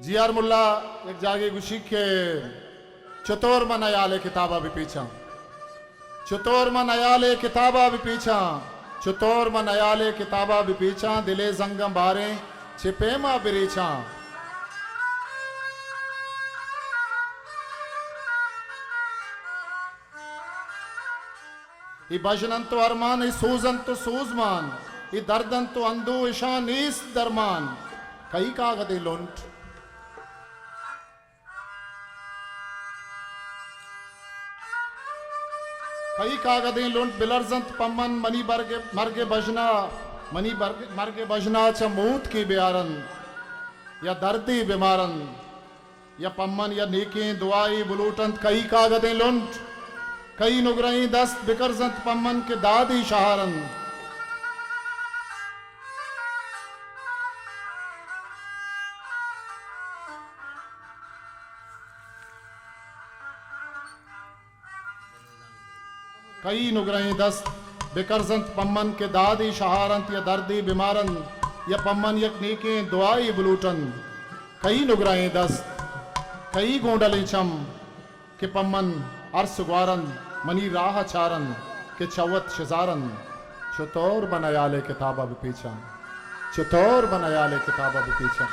जियार मुल्ला एक जागे गुशी के चतोर मन अयाले किताबा भी पीछा चतोर मन अयाले किताबा भी पीछा चतोर मन अयाले किताबा भी पीछा दिले जंगम बारे छिपेमा बिरीछा ई भजनंतो अरमान ई सूजंतो सूजमान ई दर्दंतो अंदो ईशान ईस दरमान कई कागदे लुंट कई कागदे लुंट बिलरजंत पम्मन मनी बरगे मरगे बजना मनी मरगे बजना च मूत की बियारन या दर्दी बीमारन या पम्मन या नेके दुआई बुलूटंत कई कागदे लुंट कई नुगरई दस्त बिकरजंत पम्मन के दादी शहारन कई नुगरई दस्त बिकरजंत पम्मन के दादी शहारंत या दर्दी बीमारन या पम्मन यक नेके दुआई बुलूटन कई नुगरई दस्त कई गोंडली चम के पम्मन अर्स ग्वारन मनी राह चारन के चवत शजारन चतोर बनायाले किताबा भी पीछा चतोर बनायाले किताबा भी पीछा।